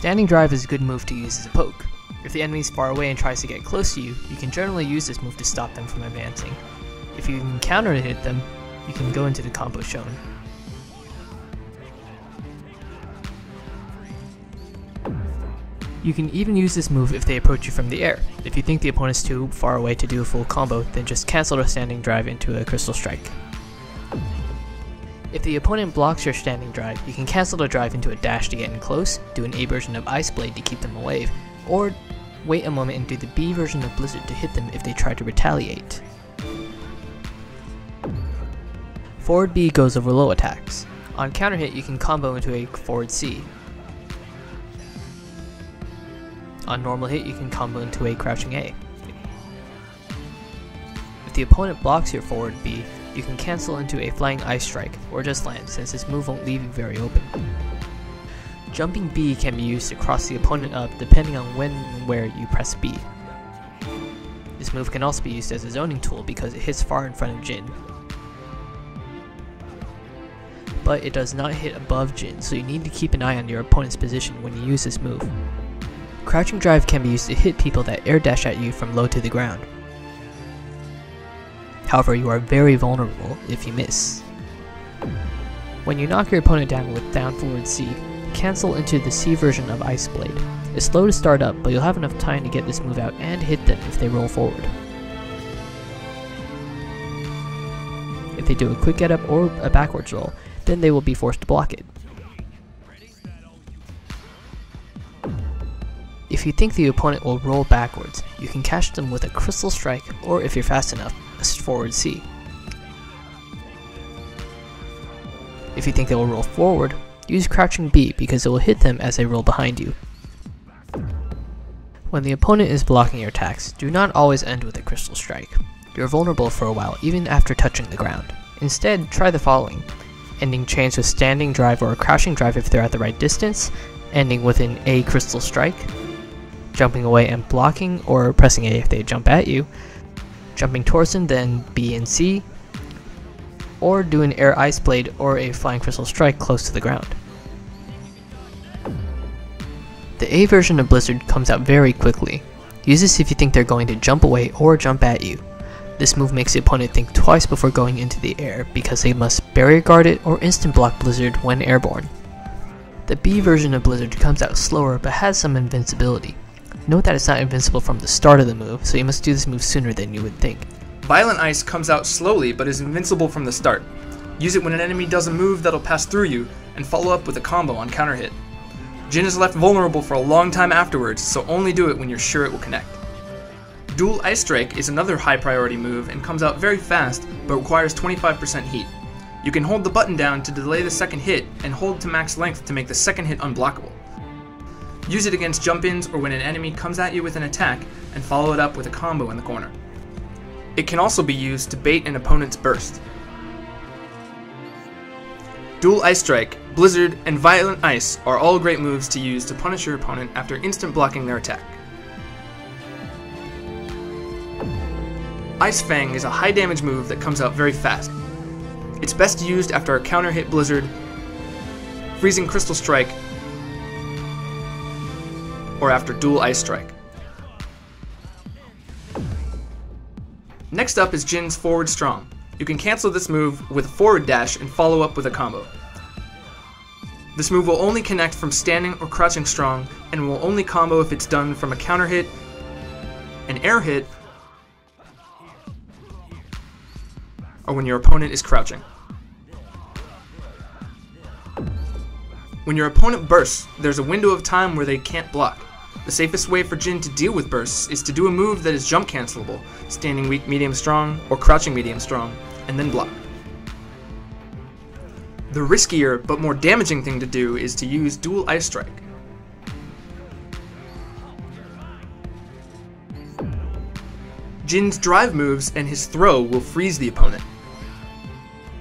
Standing drive is a good move to use as a poke. If the enemy is far away and tries to get close to you, you can generally use this move to stop them from advancing. If you can counter hit them, you can go into the combo shown. You can even use this move if they approach you from the air. If you think the opponent's too far away to do a full combo, then just cancel the standing drive into a crystal strike. If the opponent blocks your standing drive, you can cancel the drive into a dash to get in close, do an A version of Ice Blade to keep them away, or wait a moment and do the B version of Blizzard to hit them if they try to retaliate. Forward B goes over low attacks. On counter hit, you can combo into a forward C. On normal hit, you can combo into a crouching A. If the opponent blocks your forward B, you can cancel into a flying ice strike, or just land, since this move won't leave you very open. Jumping B can be used to cross the opponent up depending on when and where you press B. This move can also be used as a zoning tool because it hits far in front of Jin. But it does not hit above Jin, so you need to keep an eye on your opponent's position when you use this move. Crouching drive can be used to hit people that air dash at you from low to the ground. However, you are very vulnerable if you miss. When you knock your opponent down with down forward C, cancel into the C version of Ice Blade. It's slow to start up, but you'll have enough time to get this move out and hit them if they roll forward. If they do a quick get up or a backwards roll, then they will be forced to block it. If you think the opponent will roll backwards, you can catch them with a Crystal Strike, or if you're fast enough, a forward C. If you think they will roll forward, use Crouching B because it will hit them as they roll behind you. When the opponent is blocking your attacks, do not always end with a Crystal Strike. You're vulnerable for a while even after touching the ground. Instead, try the following: ending chains with Standing Drive or a Crouching Drive if they're at the right distance, ending with an A Crystal Strike, jumping away and blocking or pressing A if they jump at you, jumping towards them then B and C, or do an Air Ice Blade or a Flying Crystal Strike close to the ground. The A version of Blizzard comes out very quickly. Use this if you think they're going to jump away or jump at you. This move makes the opponent think twice before going into the air because they must barrier guard it or instant block Blizzard when airborne. The B version of Blizzard comes out slower but has some invincibility. Note that it's not invincible from the start of the move, so you must do this move sooner than you would think. Violent Ice comes out slowly but is invincible from the start. Use it when an enemy does a move that'll pass through you, and follow up with a combo on counter hit. Jin is left vulnerable for a long time afterwards, so only do it when you're sure it will connect. Dual Ice Strike is another high priority move and comes out very fast, but requires 25% heat. You can hold the button down to delay the second hit, and hold to max length to make the second hit unblockable. Use it against jump-ins or when an enemy comes at you with an attack, and follow it up with a combo in the corner. It can also be used to bait an opponent's burst. Dual Ice Strike, Blizzard, and Violent Ice are all great moves to use to punish your opponent after instant blocking their attack. Ice Fang is a high damage move that comes out very fast. It's best used after a counter hit Blizzard, Freezing Crystal Strike, or after Dual Ice Strike. Next up is Jin's Forward Strong. You can cancel this move with a forward dash and follow up with a combo. This move will only connect from standing or crouching strong, and will only combo if it's done from a counter hit, an air hit, or when your opponent is crouching. When your opponent bursts, there's a window of time where they can't block. The safest way for Jin to deal with bursts is to do a move that is jump cancelable, standing weak medium strong or crouching medium strong, and then block. The riskier but more damaging thing to do is to use Dual Ice Strike. Jin's drive moves and his throw will freeze the opponent.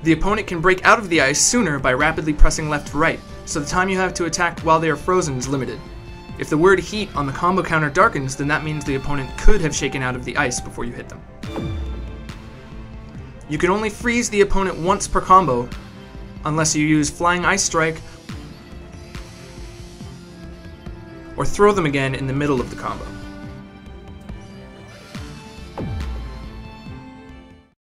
The opponent can break out of the ice sooner by rapidly pressing left to right, so the time you have to attack while they are frozen is limited. If the word heat on the combo counter darkens, then that means the opponent could have shaken out of the ice before you hit them. You can only freeze the opponent once per combo, unless you use Flying Ice Strike or throw them again in the middle of the combo.